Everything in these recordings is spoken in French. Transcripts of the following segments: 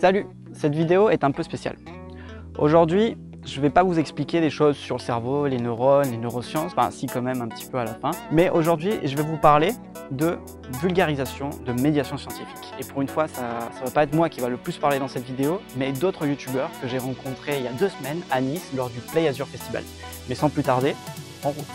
Salut, cette vidéo est un peu spéciale. Aujourd'hui, je ne vais pas vous expliquer des choses sur le cerveau, les neurones, les neurosciences, enfin si quand même un petit peu à la fin. Mais aujourd'hui, je vais vous parler de vulgarisation, de médiation scientifique. Et pour une fois, ça ne va pas être moi qui va le plus parler dans cette vidéo, mais d'autres youtubeurs que j'ai rencontrés il y a 2 semaines à Nice lors du Play Azure Festival. Mais sans plus tarder, en route.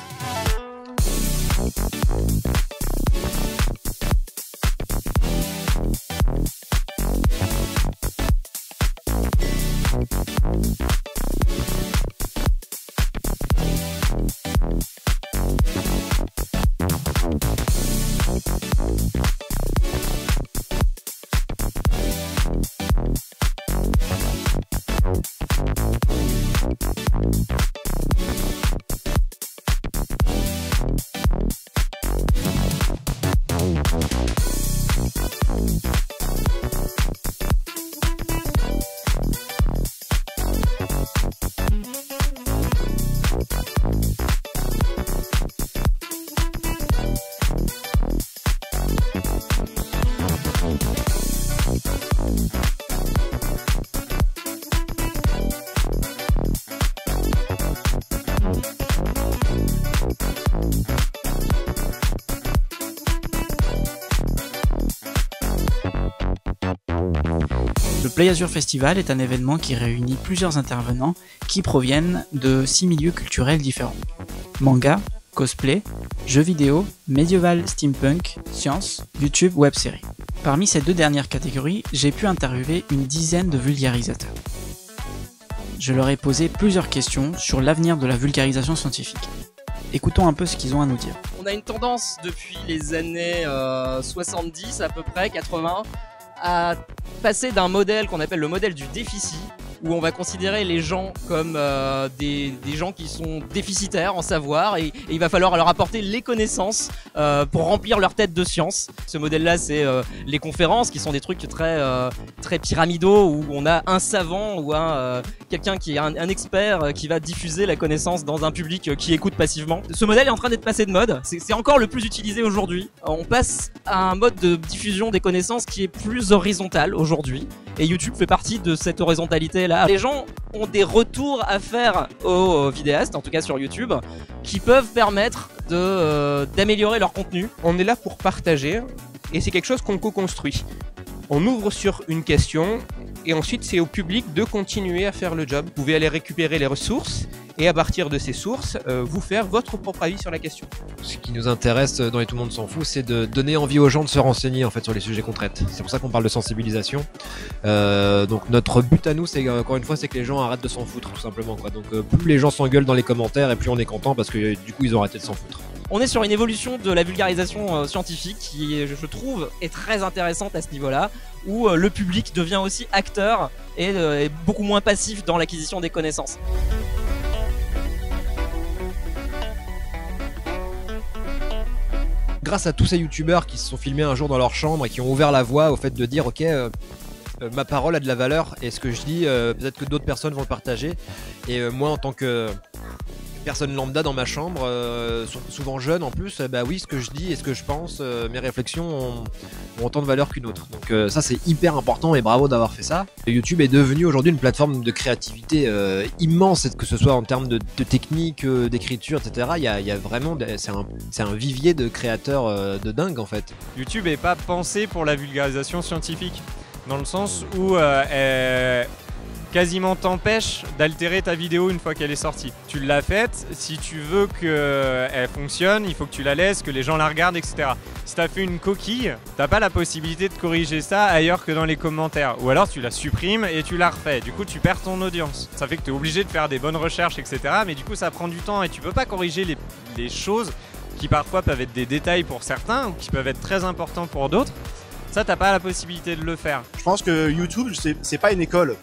Le Play Azure Festival est un événement qui réunit plusieurs intervenants qui proviennent de 6 milieux culturels différents. Manga, cosplay, jeux vidéo, médiéval, steampunk, science, YouTube, web-série. Parmi ces 2 dernières catégories, j'ai pu interviewer une dizaine de vulgarisateurs. Je leur ai posé plusieurs questions sur l'avenir de la vulgarisation scientifique. Écoutons un peu ce qu'ils ont à nous dire. On a une tendance depuis les années 70 à peu près, 80, à passer d'un modèle qu'on appelle le modèle du déficit, où on va considérer les gens comme des gens qui sont déficitaires en savoir et il va falloir leur apporter les connaissances pour remplir leur tête de science. Ce modèle-là, c'est les conférences qui sont des trucs très pyramidaux où on a un savant ou quelqu'un qui est un expert qui va diffuser la connaissance dans un public qui écoute passivement. Ce modèle est en train d'être passé de mode, c'est encore le plus utilisé aujourd'hui. On passe à un mode de diffusion des connaissances qui est plus horizontal aujourd'hui et YouTube fait partie de cette horizontalité là. Les gens ont des retours à faire aux vidéastes, en tout cas sur YouTube, qui peuvent permettre d'améliorer leur contenu. On est là pour partager et c'est quelque chose qu'on co-construit. On ouvre sur une question et ensuite c'est au public de continuer à faire le job. Vous pouvez aller récupérer les ressources et à partir de ces sources, vous faire votre propre avis sur la question. Ce qui nous intéresse dans les Tout le monde s'en fout, c'est de donner envie aux gens de se renseigner en fait sur les sujets qu'on traite. C'est pour ça qu'on parle de sensibilisation. Donc notre but à nous, c'est encore une fois, c'est que les gens arrêtent de s'en foutre tout simplement, quoi. Donc plus les gens s'engueulent dans les commentaires et plus on est content parce que du coup ils ont arrêté de s'en foutre. On est sur une évolution de la vulgarisation scientifique qui, je trouve, est très intéressante à ce niveau-là, où le public devient aussi acteur et est beaucoup moins passif dans l'acquisition des connaissances. Grâce à tous ces youtubeurs qui se sont filmés un jour dans leur chambre et qui ont ouvert la voie au fait de dire ok, ma parole a de la valeur et ce que je dis, peut-être que d'autres personnes vont le partager. Et moi en tant que personne lambda dans ma chambre, souvent jeune en plus, bah oui, ce que je dis et ce que je pense, mes réflexions ont autant de valeur qu'une autre. Donc ça c'est hyper important et bravo d'avoir fait ça. YouTube est devenu aujourd'hui une plateforme de créativité immense, que ce soit en termes de technique, d'écriture, etc. Il y a vraiment, c'est un vivier de créateurs de dingue en fait. YouTube n'est pas pensé pour la vulgarisation scientifique, dans le sens où quasiment t'empêche d'altérer ta vidéo une fois qu'elle est sortie. Tu l'as faite, si tu veux qu'elle fonctionne, il faut que tu la laisses, que les gens la regardent, etc. Si tu as fait une coquille, t'as pas la possibilité de corriger ça ailleurs que dans les commentaires. Ou alors tu la supprimes et tu la refais. Du coup, tu perds ton audience. Ça fait que tu es obligé de faire des bonnes recherches, etc. Mais du coup, ça prend du temps et tu peux pas corriger les choses qui parfois peuvent être des détails pour certains ou qui peuvent être très importants pour d'autres. Ça, t'as pas la possibilité de le faire. Je pense que YouTube, c'est pas une école.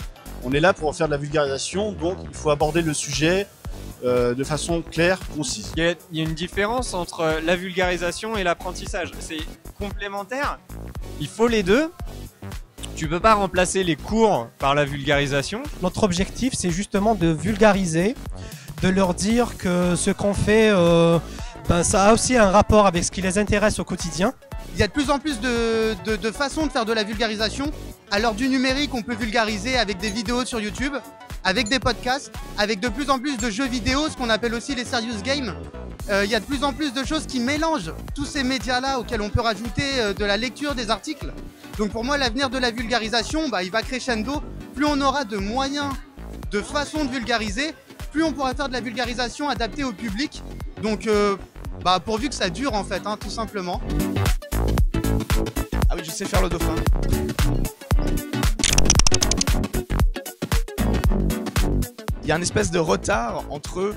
On est là pour faire de la vulgarisation, donc il faut aborder le sujet de façon claire, concise. Il y a une différence entre la vulgarisation et l'apprentissage. C'est complémentaire, il faut les deux. Tu peux pas remplacer les cours par la vulgarisation. Notre objectif, c'est justement de vulgariser, de leur dire que ce qu'on fait Ça a aussi un rapport avec ce qui les intéresse au quotidien. Il y a de plus en plus de façons de faire de la vulgarisation. À l'heure du numérique, on peut vulgariser avec des vidéos sur YouTube, avec des podcasts, avec de plus en plus de jeux vidéo, ce qu'on appelle aussi les serious games. Il y a de plus en plus de choses qui mélangent tous ces médias-là auxquels on peut rajouter de la lecture, des articles. Donc pour moi, l'avenir de la vulgarisation, il va crescendo. Plus on aura de moyens, de façons de vulgariser, plus on pourra faire de la vulgarisation adaptée au public. Donc pourvu que ça dure en fait, tout simplement. Ah oui, je sais faire le dauphin. Il y a un espèce de retard entre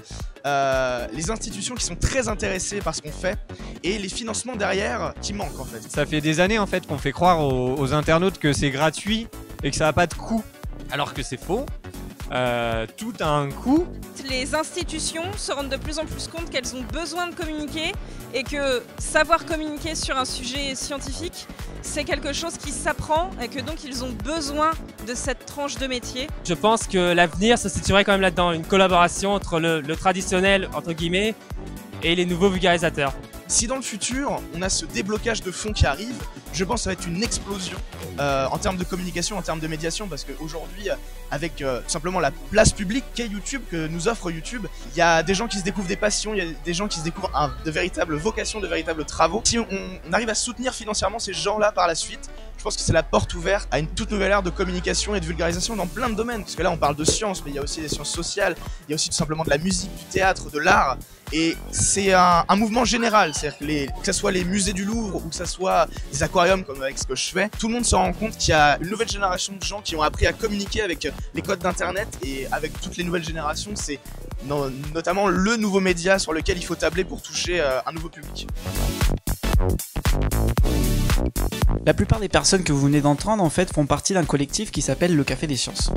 les institutions qui sont très intéressées par ce qu'on fait et les financements derrière qui manquent en fait. Ça fait des années en fait qu'on fait croire aux internautes que c'est gratuit et que ça n'a pas de coût, alors que c'est faux. Tout a un coût. Les institutions se rendent de plus en plus compte qu'elles ont besoin de communiquer et que savoir communiquer sur un sujet scientifique, c'est quelque chose qui s'apprend et que donc ils ont besoin de cette tranche de métier. Je pense que l'avenir se situerait quand même là-dedans, une collaboration entre le traditionnel, entre guillemets, et les nouveaux vulgarisateurs. Si dans le futur, on a ce déblocage de fonds qui arrive, je pense que ça va être une explosion en termes de communication, en termes de médiation, parce qu'aujourd'hui, avec tout simplement la place publique qu'est YouTube, que nous offre YouTube, il y a des gens qui se découvrent des passions, il y a des gens qui se découvrent de véritables vocations, de véritables travaux. Si on arrive à soutenir financièrement ces gens-là par la suite, je pense que c'est la porte ouverte à une toute nouvelle ère de communication et de vulgarisation dans plein de domaines. Parce que là, on parle de sciences, mais il y a aussi des sciences sociales, il y a aussi tout simplement de la musique, du théâtre, de l'art. Et c'est un mouvement général, c'est-à-dire que ce soit les musées du Louvre ou que ce soit des aquariums comme avec ce que je fais, tout le monde se rend compte qu'il y a une nouvelle génération de gens qui ont appris à communiquer avec les codes d'internet, et avec toutes les nouvelles générations, c'est notamment le nouveau média sur lequel il faut tabler pour toucher un nouveau public. La plupart des personnes que vous venez d'entendre en fait font partie d'un collectif qui s'appelle le Café des Sciences.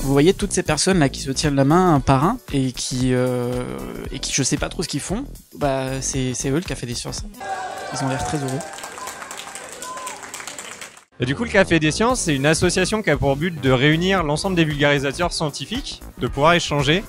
Vous voyez toutes ces personnes là qui se tiennent la main un par un et qui je sais pas trop ce qu'ils font, c'est eux le Café des Sciences. Ils ont l'air très heureux. Et du coup, le Café des Sciences, c'est une association qui a pour but de réunir l'ensemble des vulgarisateurs scientifiques, de pouvoir échanger,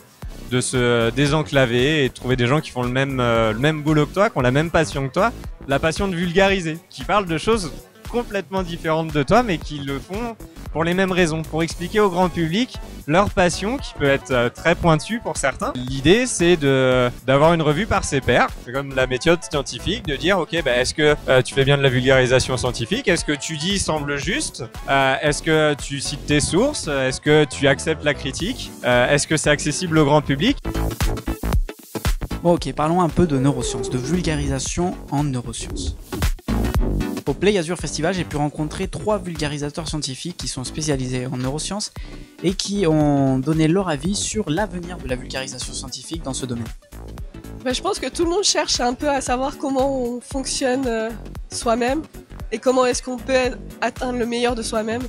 de se désenclaver et de trouver des gens qui font le même boulot que toi, qui ont la même passion que toi, la passion de vulgariser, qui parlent de choses complètement différentes de toi, mais qui le font pour les mêmes raisons, pour expliquer au grand public leur passion, qui peut être très pointue pour certains. L'idée, c'est d'avoir une revue par ses pairs. C'est comme la méthode scientifique, de dire, ok, est-ce que tu fais bien de la vulgarisation scientifique? Est-ce que tu dis semble juste? Est-ce que tu cites tes sources? Est-ce que tu acceptes la critique? Est-ce que c'est accessible au grand public? Bon, ok, parlons un peu de neurosciences, de vulgarisation en neurosciences. Au Play Azure Festival, j'ai pu rencontrer 3 vulgarisateurs scientifiques qui sont spécialisés en neurosciences et qui ont donné leur avis sur l'avenir de la vulgarisation scientifique dans ce domaine. Je pense que tout le monde cherche un peu à savoir comment on fonctionne soi-même et comment est-ce qu'on peut atteindre le meilleur de soi-même.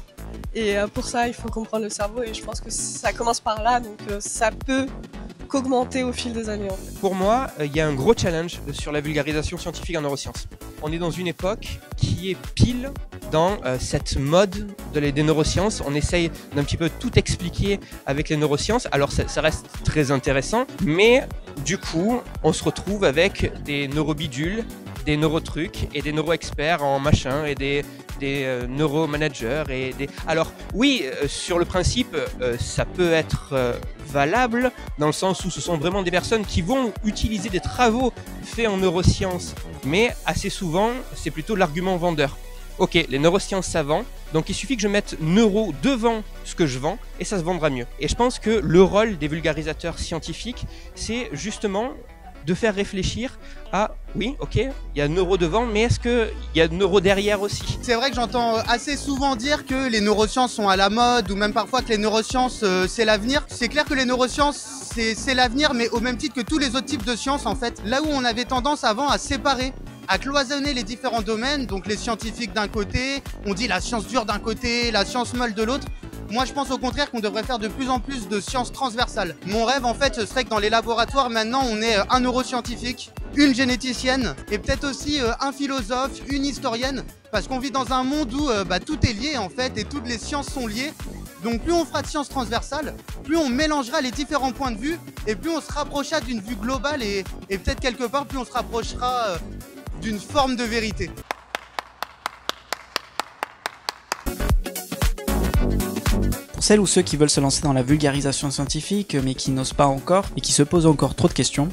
Et pour ça, il faut comprendre le cerveau et je pense que ça commence par là, donc ça peut qu'augmenter au fil des années en fait. Pour moi, il y a un gros challenge sur la vulgarisation scientifique en neurosciences. On est dans une époque qui est pile dans cette mode des neurosciences. On essaye d'un petit peu tout expliquer avec les neurosciences. Alors ça reste très intéressant, mais du coup, on se retrouve avec des neurobidules, des neurotrucs et des neuroexperts en machin et des neuromanagers et des... Alors oui, sur le principe, ça peut être valable dans le sens où ce sont vraiment des personnes qui vont utiliser des travaux faits en neurosciences, mais assez souvent, c'est plutôt l'argument vendeur. Ok, les neurosciences ça vend, donc il suffit que je mette neuro devant ce que je vends et ça se vendra mieux. Et je pense que le rôle des vulgarisateurs scientifiques, c'est justement de faire réfléchir à, oui, ok, il y a neuro devant, mais est-ce qu'il y a neuro derrière aussi? C'est vrai que j'entends assez souvent dire que les neurosciences sont à la mode, ou même parfois que les neurosciences c'est l'avenir. C'est clair que les neurosciences c'est l'avenir, mais au même titre que tous les autres types de sciences en fait. Là où on avait tendance avant à séparer, à cloisonner les différents domaines, donc les scientifiques d'un côté, on dit la science dure d'un côté, la science molle de l'autre. Moi je pense au contraire qu'on devrait faire de plus en plus de sciences transversales. Mon rêve en fait ce serait que dans les laboratoires maintenant on ait un neuroscientifique, une généticienne et peut-être aussi un philosophe, une historienne, parce qu'on vit dans un monde où tout est lié en fait et toutes les sciences sont liées. Donc plus on fera de sciences transversales, plus on mélangera les différents points de vue et plus on se rapprochera d'une vue globale et peut-être quelque part plus on se rapprochera d'une forme de vérité. Pour celles ou ceux qui veulent se lancer dans la vulgarisation scientifique mais qui n'osent pas encore et qui se posent encore trop de questions,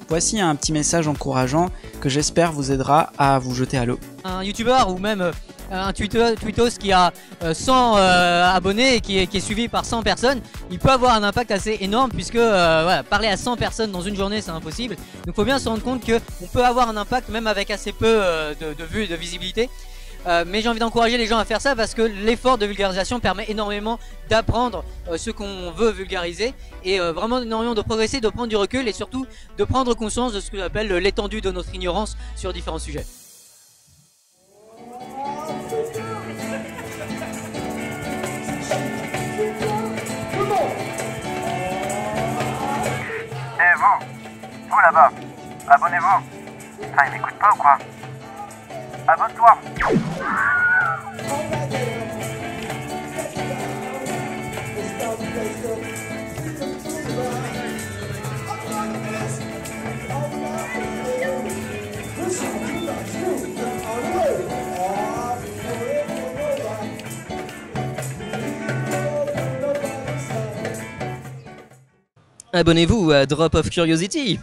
voici un petit message encourageant que j'espère vous aidera à vous jeter à l'eau. Un youtubeur ou même un tweetos qui a 100 abonnés et qui est suivi par 100 personnes, il peut avoir un impact assez énorme puisque voilà, parler à 100 personnes dans une journée c'est impossible. Donc il faut bien se rendre compte qu'on peut avoir un impact même avec assez peu de vues et de visibilité. Mais j'ai envie d'encourager les gens à faire ça parce que l'effort de vulgarisation permet énormément d'apprendre ce qu'on veut vulgariser et vraiment énormément de progresser, de prendre du recul et surtout de prendre conscience de ce que j'appelle l'étendue de notre ignorance sur différents sujets. Eh vous là-bas, abonnez-vous. Putain, il m'écoute pas ou quoi? Abonne-toi. Abonnez-vous à Drop of Curiosity.